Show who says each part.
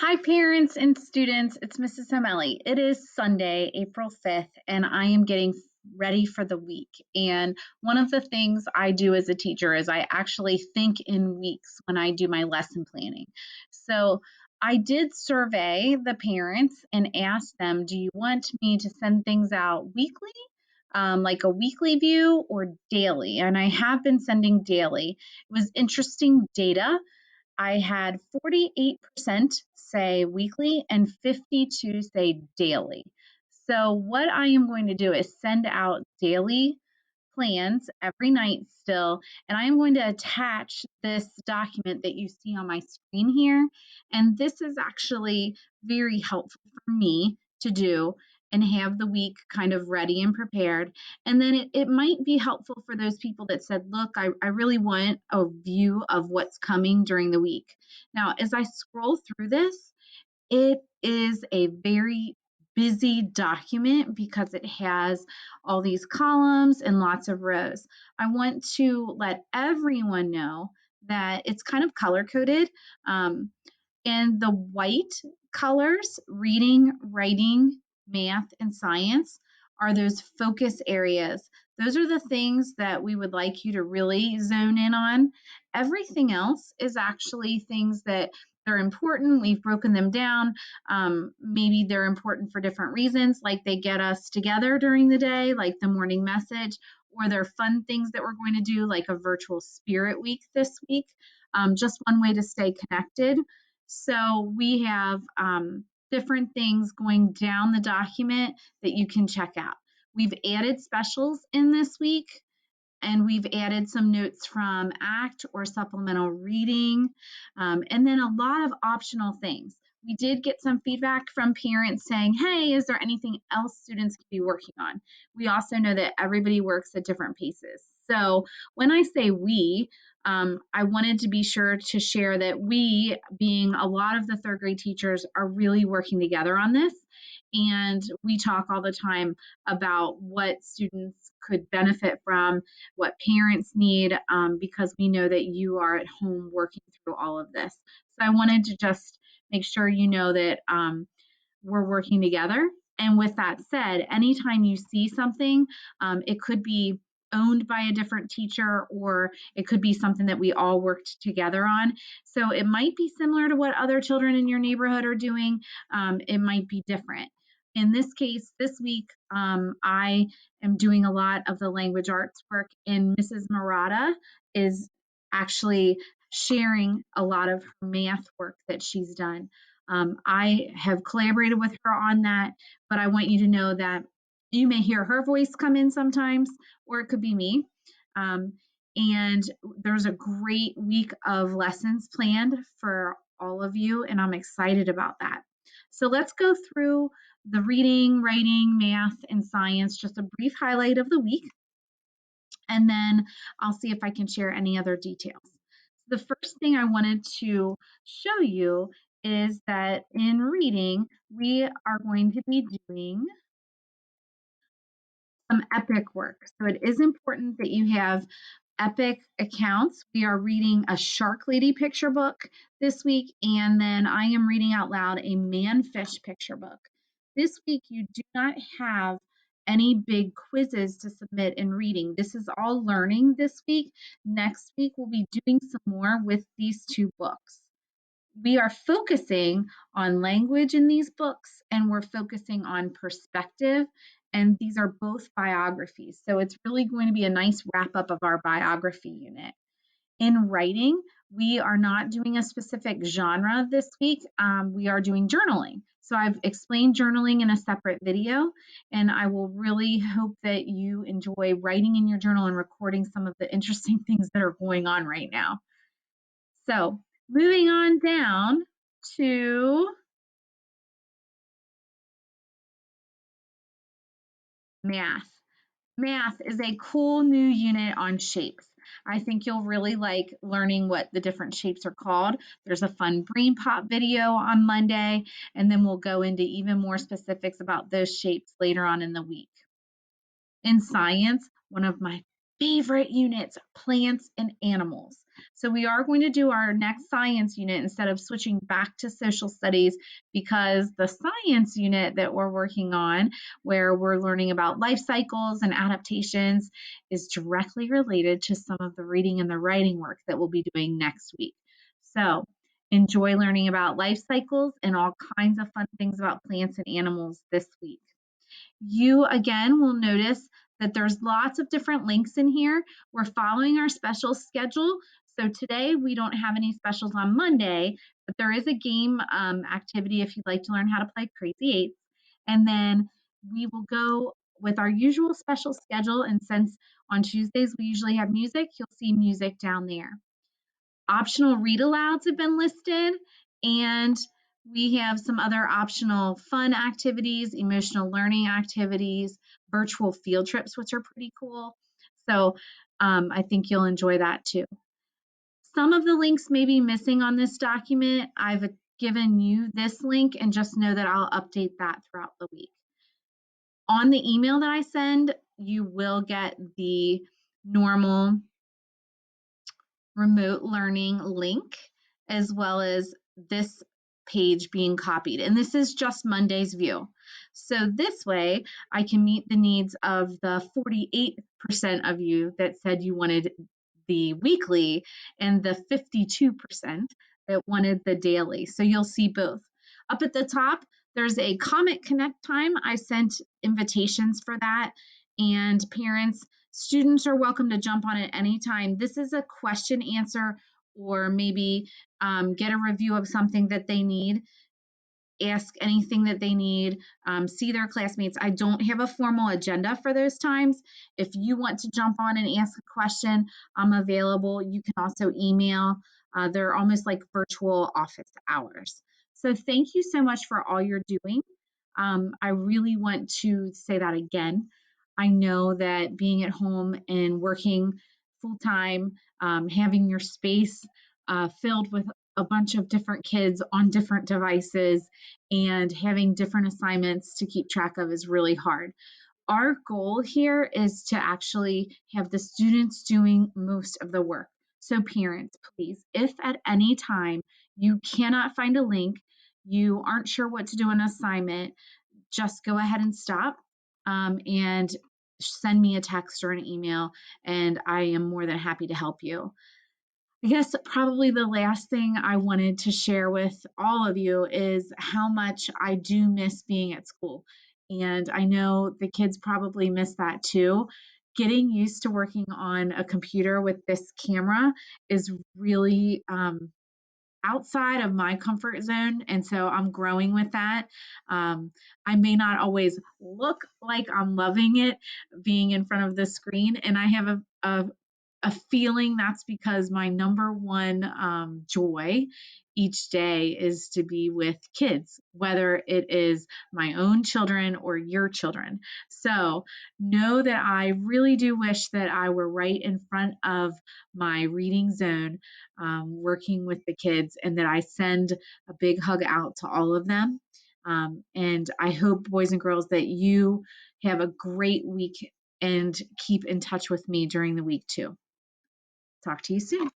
Speaker 1: Hi, parents and students. It's Mrs. O'Malley. It is Sunday, April 5th, and I am getting ready for the week. And one of the things I do as a teacher is I actually think in weeks when I do my lesson planning. So I did survey the parents and asked them, do you want me to send things out weekly? Like a weekly view or daily, and I have been sending daily. It was interesting data. I had 48% say weekly and 52 say daily. So what I am going to do is send out daily plans every night still, and I am going to attach this document that you see on my screen here. And this is actually very helpful for me to do and have the week kind of ready and prepared. And then it might be helpful for those people that said, look, I really want a view of what's coming during the week. Now, as I scroll through this, it is a very busy document because it has all these columns and lots of rows. I want to let everyone know that it's kind of color coded. And the white colors, reading, writing, math, and science, are those focus areas. Those are the things that we would like you to really zone in on. Everything else is actually things that they're important. We've broken them down. Maybe they're important for different reasons, like they get us together during the day, like the morning message, or they're fun things that we're going to do, like a virtual spirit week this week. Just one way to stay connected. So we have different things going down the document that you can check out. We've added specials in this week, and we've added some notes from ACT or supplemental reading, and then a lot of optional things. We did get some feedback from parents saying, hey, is there anything else students could be working on? We also know that everybody works at different paces. So when I say we, I wanted to be sure to share that we, being a lot of the third grade teachers, are really working together on this. And we talk all the time about what students could benefit from, what parents need, because we know that you are at home working through all of this. So I wanted to just make sure you know that we're working together. And with that said, anytime you see something, it could be owned by a different teacher, or it could be something that we all worked together on. So it might be similar to what other children in your neighborhood are doing. It might be different. In this case, this week, I am doing a lot of the language arts work, and Mrs. Murata is actually sharing a lot of her math work that she's done. I have collaborated with her on that, but I want you to know that you may hear her voice come in sometimes, or it could be me. Um, and there's a great week of lessons planned for all of you, and I'm excited about that. So let's go through the reading, writing, math, and science, just a brief highlight of the week, and then I'll see if I can share any other details. The first thing I wanted to show you is that in reading, we are going to be doing some epic work. So it is important that you have epic accounts. We are reading a Shark Lady picture book this week, and then I am reading out loud a Man-Fish picture book. This week, you do not have any big quizzes to submit in reading. This is all learning this week. Next week, we'll be doing some more with these two books. We are focusing on language in these books, and we're focusing on perspective, and these are both biographies. So it's really going to be a nice wrap up of our biography unit. In writing, we are not doing a specific genre this week. We are doing journaling. So I've explained journaling in a separate video, and I will really hope that you enjoy writing in your journal and recording some of the interesting things that are going on right now. So moving on down to math. Math is a cool new unit on shapes. I think you'll really like learning what the different shapes are called. There's a fun brain pop video on Monday, and then we'll go into even more specifics about those shapes later on in the week. In science, one of my favorite units, plants and animals. So we are going to do our next science unit instead of switching back to social studies, because the science unit that we're working on, where we're learning about life cycles and adaptations, is directly related to some of the reading and the writing work that we'll be doing next week. So enjoy learning about life cycles and all kinds of fun things about plants and animals this week. You again will notice that there's lots of different links in here. We're following our special schedule. So today we don't have any specials on Monday, but there is a game activity if you'd like to learn how to play Crazy Eights. And then we will go with our usual special schedule. And since on Tuesdays we usually have music, you'll see music down there. Optional read alouds have been listed, and we have some other optional fun activities, emotional learning activities, virtual field trips, which are pretty cool. So I think you'll enjoy that too. Some of the links may be missing on this document. I've given you this link, and just know that I'll update that throughout the week. On the email that I send, you will get the normal remote learning link, as well as this page being copied. And this is just Monday's view. So this way I can meet the needs of the 48% of you that said you wanted the weekly and the 52% that wanted the daily. So you'll see both. Up at the top, there's a Comet Connect time. I sent invitations for that, and parents, students are welcome to jump on it anytime. This is a question answer, or maybe get a review of something that they need, ask anything that they need, see their classmates. I don't have a formal agenda for those times. If you want to jump on and ask a question, I'm available. You can also email. They're almost like virtual office hours. So thank you so much for all you're doing. I really want to say that again. I know that being at home and working full time, having your space filled with a bunch of different kids on different devices and having different assignments to keep track of is really hard. Our goal here is to actually have the students doing most of the work. So parents, please, if at any time you cannot find a link, you aren't sure what to do in an assignment, just go ahead and stop and send me a text or an email, and I am more than happy to help you. I guess probably the last thing I wanted to share with all of you is how much I do miss being at school. And I know the kids probably miss that too. Getting used to working on a computer with this camera is really outside of my comfort zone. And so I'm growing with that. I may not always look like I'm loving it being in front of the screen. And I have a feeling that's because my number one joy each day is to be with kids, whether it is my own children or your children. So know that I really do wish that I were right in front of my reading zone, working with the kids, and that I send a big hug out to all of them. And I hope, boys and girls, that you have a great week and keep in touch with me during the week too. Talk to you soon.